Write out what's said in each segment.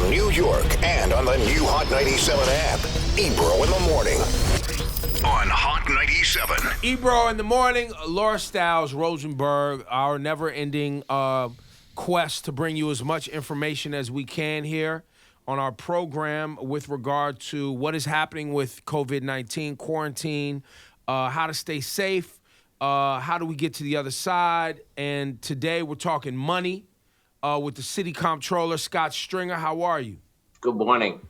New York and on the new Hot 97 app. Ebro in the morning on Hot 97. Ebro in the morning, Laura Stiles, Rosenberg, our never-ending quest to bring you as much information as we can here on our program with regard to what is happening with COVID-19, quarantine, how to stay safe, how do we get to the other side. And today we're talking money with the city comptroller, Scott Stringer. How are you? Good morning.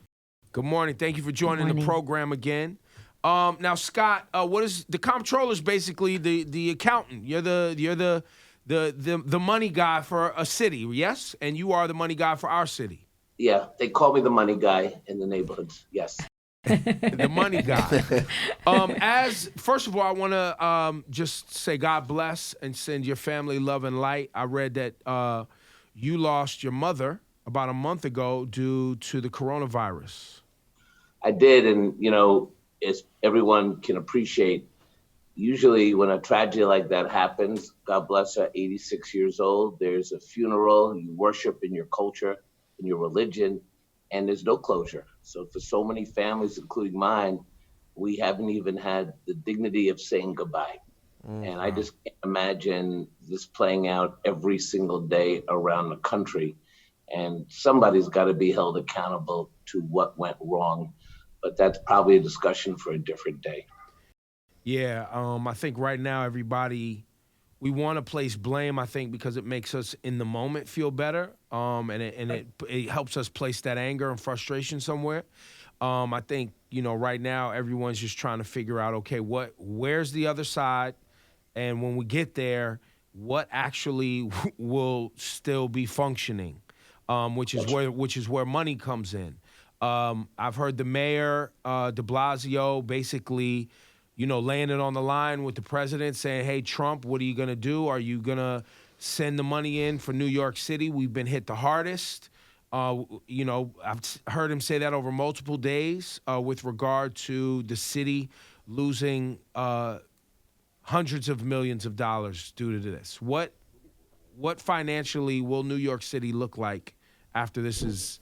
Good morning. Thank you for joining the program again. Now, Scott, what is the comptroller's basically the accountant? You're the money guy for a city, yes? And you are the money guy for our city. Yeah, they call me the money guy in the neighborhoods. Yes. The money guy. First of all, I want to just say God bless and send your family love and light. I read that you lost your mother about a month ago due to the coronavirus. I did, and as everyone can appreciate, usually when a tragedy like that happens, God bless her, 86 years old, there's a funeral, you worship in your culture, in your religion, and there's no closure. So for so many families, including mine, we haven't even had the dignity of saying goodbye. And I just can't imagine this playing out every single day around the country. And somebody's got to be held accountable to what went wrong. But that's probably a discussion for a different day. Yeah, I think right now everybody, we want to place blame, I think, because it makes us in the moment feel better, and it helps us place that anger and frustration somewhere. I think, right now everyone's just trying to figure out, okay, where's the other side? And when we get there, what actually will still be functioning, which is where money comes in. I've heard the mayor, de Blasio, basically, laying it on the line with the president saying, hey, Trump, what are you going to do? Are you going to send the money in for New York City? We've been hit the hardest. I've heard him say that over multiple days with regard to the city losing hundreds of millions of dollars due to this. What financially will New York City look like after this is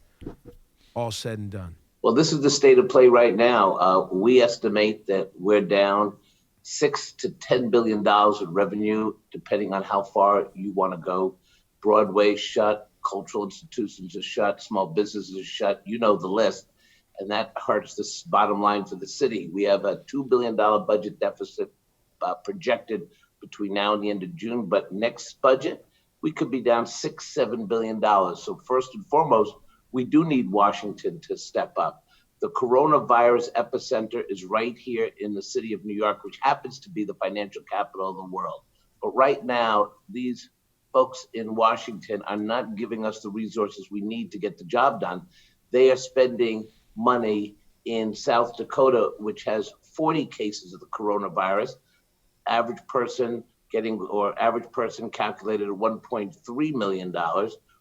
all said and done? Well, this is the state of play right now. We estimate that we're down $6 to $10 billion in revenue, depending on how far you want to go. Broadway shut, cultural institutions are shut, small businesses are shut. You know the list. And that hurts the bottom line for the city. We have a $2 billion budget deficit projected between now and the end of June. But next budget, we could be down $6-7 billion. So first and foremost, we do need Washington to step up. The coronavirus epicenter is right here in the city of New York, which happens to be the financial capital of the world. But right now, these folks in Washington are not giving us the resources we need to get the job done. They are spending money in South Dakota, which has 40 cases of the coronavirus. Average person calculated at $1.3 million,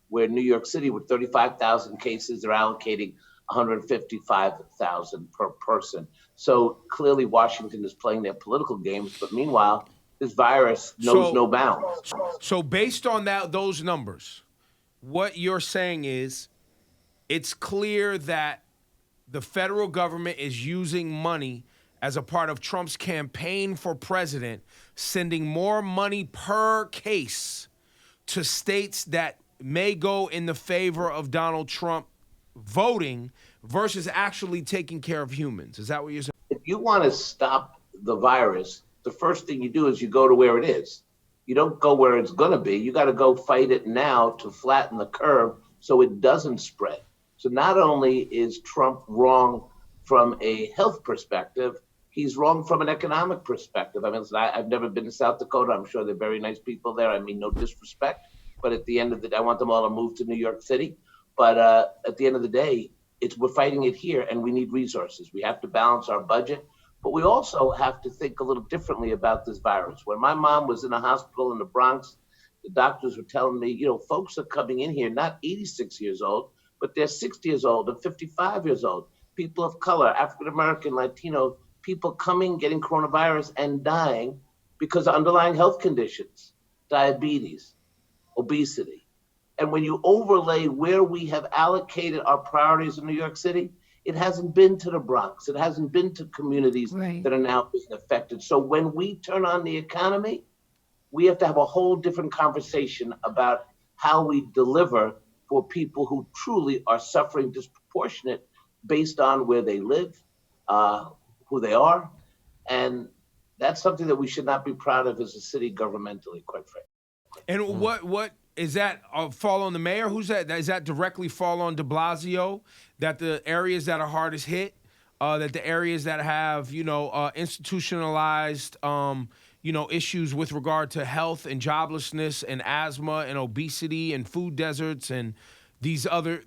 where New York City with 35,000 cases, they're allocating $155,000 per person. So clearly Washington is playing their political games, but meanwhile, this virus knows no bounds. So based on those numbers, what you're saying is it's clear that the federal government is using money as a part of Trump's campaign for president, sending more money per case to states that may go in the favor of Donald Trump voting versus actually taking care of humans. Is that what you're saying? If you want to stop the virus, the first thing you do is you go to where it is. You don't go where it's going to be. You got to go fight it now to flatten the curve so it doesn't spread. So not only is Trump wrong from a health perspective, he's wrong from an economic perspective. I mean, listen, I've never been to South Dakota. I'm sure they're very nice people there. I mean, no disrespect. But at the end of the day, I want them all to move to New York City. But at the end of the day, we're fighting it here, and we need resources. We have to balance our budget. But we also have to think a little differently about this virus. When my mom was in a hospital in the Bronx, the doctors were telling me, folks are coming in here, not 86 years old, but they're 60 years old and 55 years old. People of color, African-American, Latino, people coming, getting coronavirus and dying because of underlying health conditions, diabetes, obesity. And when you overlay where we have allocated our priorities in New York City, it hasn't been to the Bronx. It hasn't been to communities Right. that are now being affected. So when we turn on the economy, we have to have a whole different conversation about how we deliver for people who truly are suffering disproportionate based on where they live, who they are. And that's something that we should not be proud of as a city governmentally, quite frankly. And what is that fall on the mayor? Who's that? Is that directly fall on de Blasio? That the areas that are hardest hit, that the areas that have institutionalized issues with regard to health and joblessness and asthma and obesity and food deserts and these other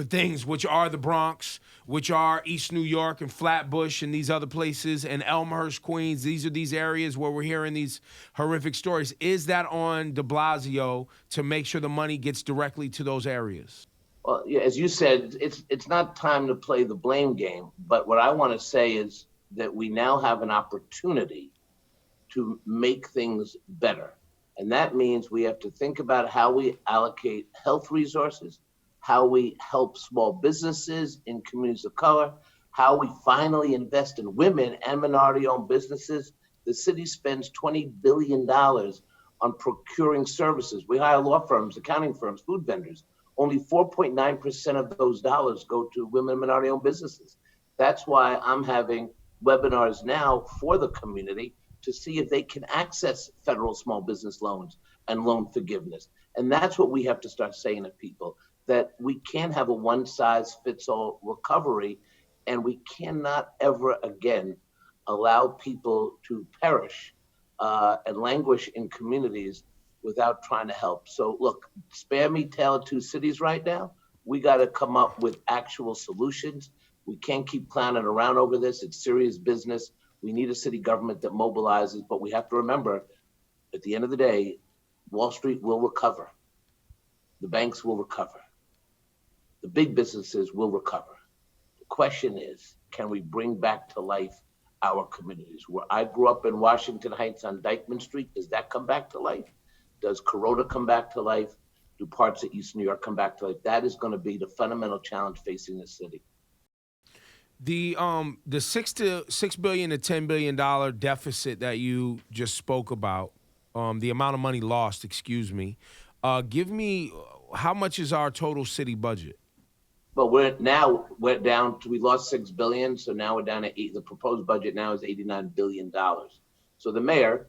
things, which are the Bronx, which are East New York and Flatbush and these other places and Elmhurst, Queens. These are these areas where we're hearing these horrific stories. Is that on de Blasio to make sure the money gets directly to those areas? Well, yeah, as you said, it's not time to play the blame game. But what I want to say is that we now have an opportunity to make things better. And that means we have to think about how we allocate health resources, how we help small businesses in communities of color, how we finally invest in women and minority-owned businesses. The city spends $20 billion on procuring services. We hire law firms, accounting firms, food vendors. Only 4.9% of those dollars go to women and minority-owned businesses. That's why I'm having webinars now for the community to see if they can access federal small business loans and loan forgiveness. And that's what we have to start saying to people, that we can't have a one-size-fits-all recovery, and we cannot ever again allow people to perish and languish in communities without trying to help. So look, spare me Tale of Two Cities right now. We got to come up with actual solutions. We can't keep clowning around over this. It's serious business. We need a city government that mobilizes, but we have to remember, at the end of the day, Wall Street will recover. The banks will recover. The big businesses will recover. The question is, can we bring back to life our communities? Where I grew up in Washington Heights on Dyckman Street, does that come back to life? Does Corona come back to life? Do parts of East New York come back to life? That is going to be the fundamental challenge facing the city. The $6 billion to $10 billion deficit that you just spoke about, the amount of money lost, excuse me. Give me, how much is our total city budget? But we lost $6 billion, so now we're down to the proposed budget now is $89 billion. So the mayor,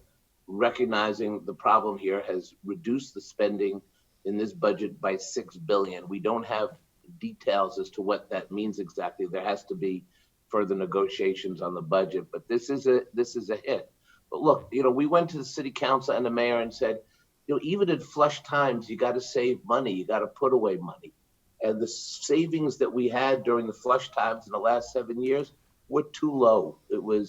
recognizing the problem here, has reduced the spending in this budget by $6 billion. We don't have details as to what that means exactly. There has to be further negotiations on the budget, but this is a hit. But look, we went to the city council and the mayor and said, even at flush times, you got to save money, you got to put away money. And the savings that we had during the flush times in the last 7 years were too low. We're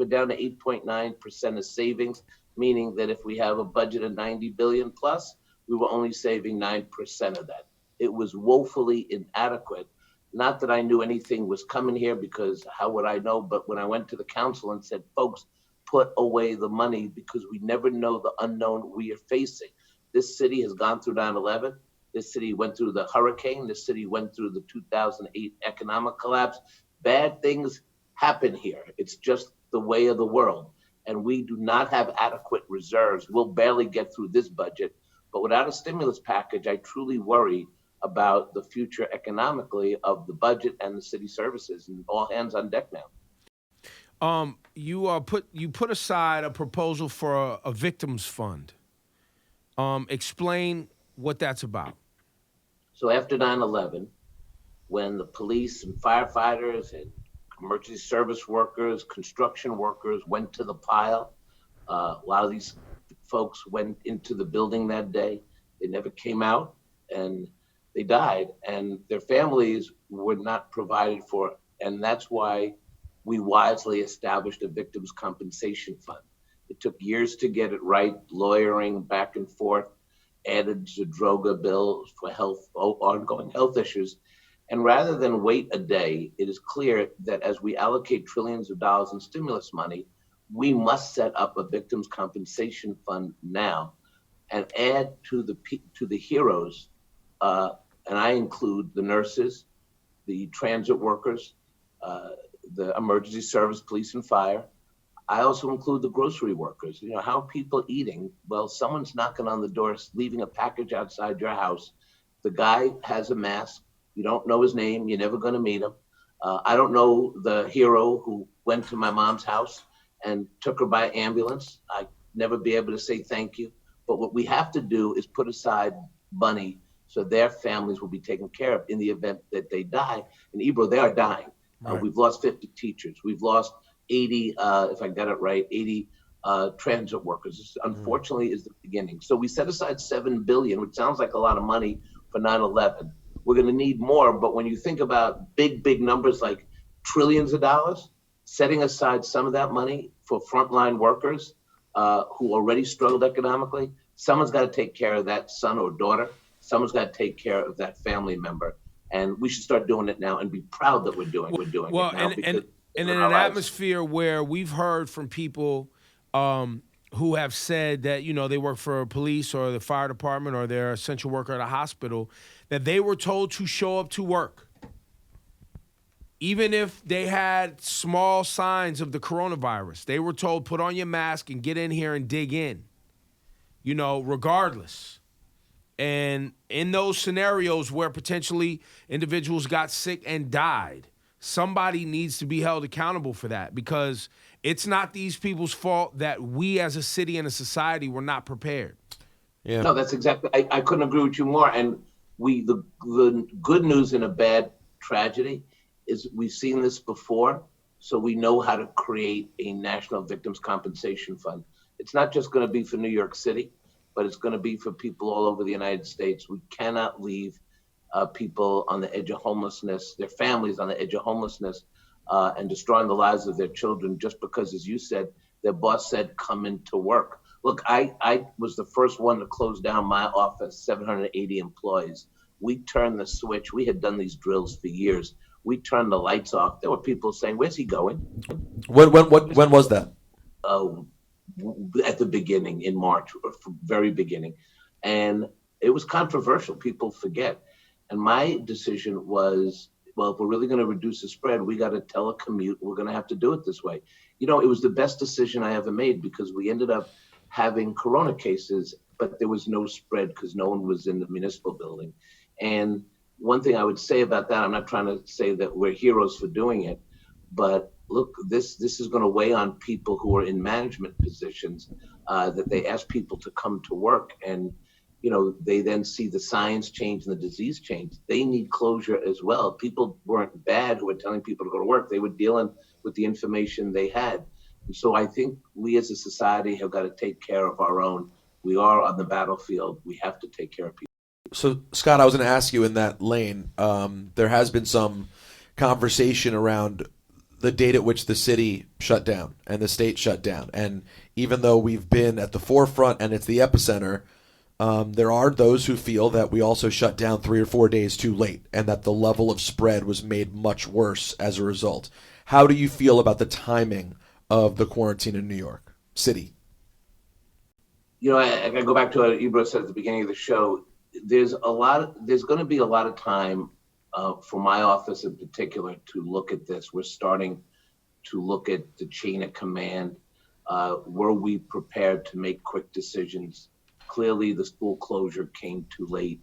down to 8.9% of savings, meaning that if we have a budget of 90 billion plus, we were only saving 9% of that. It was woefully inadequate. Not that I knew anything was coming here, because how would I know? But when I went to the council and said, folks, put away the money, because we never know the unknown we are facing. This city has gone through 9/11. This city went through the hurricane. This city went through the 2008 economic collapse. Bad things happen here. It's just the way of the world. And we do not have adequate reserves. We'll barely get through this budget. But without a stimulus package, I truly worry about the future economically of the budget and the city services, and all hands on deck now. You put aside a proposal for a victims fund. Explain what that's about. So after 9/11, when the police and firefighters and emergency service workers, construction workers went to the pile, a lot of these folks went into the building that day. They never came out, and they died, and their families were not provided for. And that's why we wisely established a victims compensation fund. It took years to get it right, lawyering back and forth, added Zadroga bills for ongoing health issues. And rather than wait a day, it is clear that as we allocate trillions of dollars in stimulus money, we must set up a victims compensation fund now and add to the heroes and I include the nurses, the transit workers, the emergency service, police and fire. I also include the grocery workers. You know, how are people eating? Well, someone's knocking on the door, leaving a package outside your house. The guy has a mask. You don't know his name. You're never going to meet him. I don't know the hero who went to my mom's house and took her by ambulance. I never be able to say thank you. But what we have to do is put aside money so their families will be taken care of in the event that they die. In Ebro, they are dying. Right. We've lost 50 teachers. We've lost 80, if I got it right, 80 transit workers. This, unfortunately, is the beginning. So we set aside $7 billion, which sounds like a lot of money for 9/11. We're going to need more, but when you think about big numbers like trillions of dollars, setting aside some of that money for frontline workers who already struggled economically, someone's got to take care of that son or daughter. Someone's got to take care of that family member. And we should start doing it now and be proud that we're doing it now. And in an atmosphere where we've heard from people who have said that, you know, they work for police or the fire department or they're essential worker at a hospital, that they were told to show up to work, even if they had small signs of the coronavirus. They were told, put on your mask and get in here and dig in, you know, regardless. And in those scenarios where potentially individuals got sick and died, somebody needs to be held accountable for that, because it's not these people's fault that we as a city and a society were not prepared. Yeah. No, that's exactly, I couldn't agree with you more. And the good news in a bad tragedy is we've seen this before, so we know how to create a national victims compensation fund. It's not just going to be for New York City, but it's going to be for people all over the United States. We cannot leave people on the edge of homelessness, their families on the edge of homelessness, and destroying the lives of their children just because, as you said, their boss said, come into work. Look, I was the first one to close down my office, 780 employees. We turned the switch. We had done these drills for years. We turned the lights off. There were people saying, where's he going? When was that? At the beginning, in March, or very beginning. And it was controversial. People forget. And my decision was, well, if we're really going to reduce the spread, we got to telecommute. We're going to have to do it this way. You know, it was the best decision I ever made, because we ended up having corona cases, but there was no spread because no one was in the municipal building. And one thing I would say about that, I'm not trying to say that we're heroes for doing it, but look, this is going to weigh on people who are in management positions, that they ask people to come to work, and you know, they then see the science change and the disease change. They need closure as well. People weren't bad who were telling people to go to work. They were dealing with the information they had. And so I think we as a society have got to take care of our own. We are on the battlefield. We have to take care of people. So, Scott, I was going to ask you in that lane, there has been some conversation around the date at which the city shut down and the state shut down. And even though we've been at the forefront and it's the epicenter, there are those who feel that we also shut down 3 or 4 days too late and that the level of spread was made much worse as a result. How do you feel about the timing of the quarantine in New York City? You know, I go back to what Ebro said at the beginning of the show. There's going to be a lot of time for my office in particular to look at this. We're starting to look at the chain of command. Were we prepared to make quick decisions? Clearly, the school closure came too late.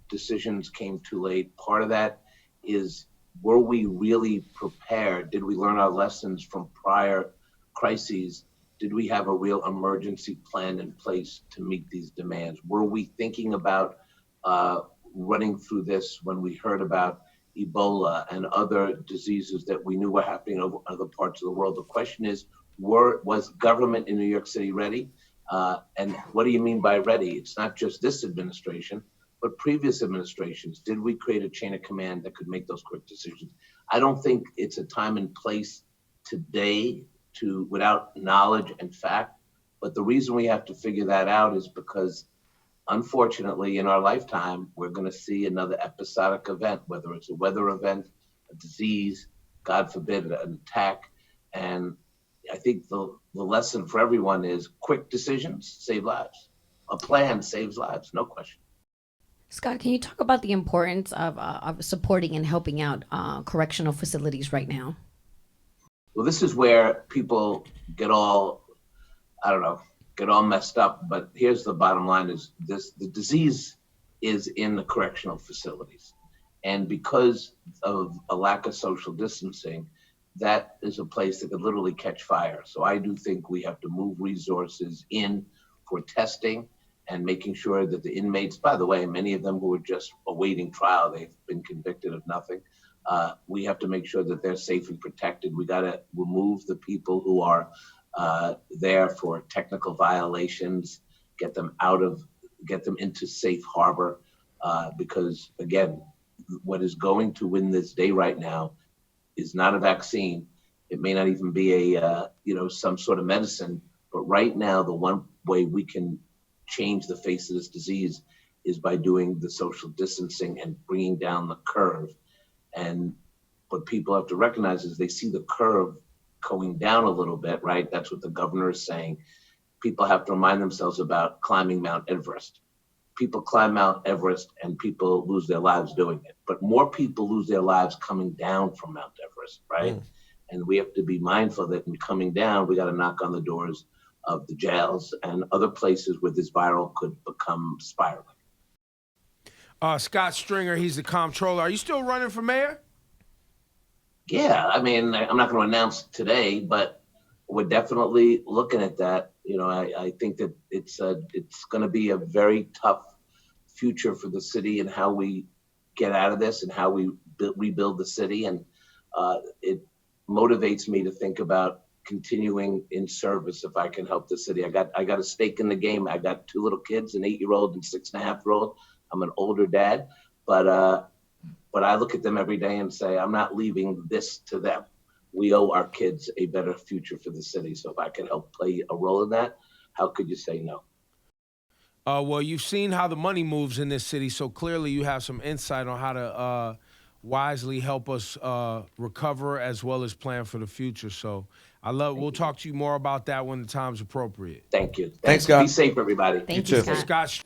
Decisions came too late. Part of that is, were we really prepared? Did we learn our lessons from prior crises? Did we have a real emergency plan in place to meet these demands? Were we thinking about running through this when we heard about Ebola and other diseases that we knew were happening in other parts of the world? The question is, was government in New York City ready? And what do you mean by ready? It's not just this administration, but previous administrations. Did we create a chain of command that could make those quick decisions? I don't think it's a time and place today without knowledge and fact. But the reason we have to figure that out is because, unfortunately, in our lifetime, we're going to see another episodic event, whether it's a weather event, a disease, God forbid, an attack. And I think the lesson for everyone is quick decisions save lives. A plan saves lives, no question. Scott, can you talk about the importance of supporting and helping out correctional facilities right now? Well, this is where people get all, I don't know, get all messed up. But here's the bottom line: is this the disease is in the correctional facilities, and because of a lack of social distancing, that is a place that could literally catch fire. So I do think we have to move resources in for testing and making sure that the inmates, by the way, many of them who are just awaiting trial, they've been convicted of nothing. We have to make sure that they're safe and protected. We got to remove the people who are there for technical violations, get them into safe harbor, because again, what is going to win this day right now is not a vaccine. It may not even be a some sort of medicine, but right now the one way we can change the face of this disease is by doing the social distancing and bringing down the curve. And what people have to recognize is they see the curve going down a little bit, right? That's what the governor is saying. People have to remind themselves about climbing Mount Everest. People climb Mount Everest and people lose their lives doing it. But more people lose their lives coming down from Mount Everest, right? And we have to be mindful that in coming down, we got to knock on the doors of the jails and other places where this viral could become spiraling. Scott Stringer, he's the comptroller. Are you still running for mayor? Yeah, I mean, I'm not going to announce today, but we're definitely looking at that. I think that it's going to be a very tough future for the city and how we get out of this and how we rebuild the city. And it motivates me to think about continuing in service if I can help the city. I got a stake in the game. I got 2 little kids, an 8-year-old and 6.5-year-old. I'm an older dad, but I look at them every day and say, I'm not leaving this to them. We owe our kids a better future for the city. So if I can help play a role in that, how could you say no? Well, you've seen how the money moves in this city, so clearly you have some insight on how to wisely help us recover as well as plan for the future. So we'll talk to you more about that when the time's appropriate. Thank you. Thanks, Scott. Be safe, everybody. Thank You you, too. Scott. Scott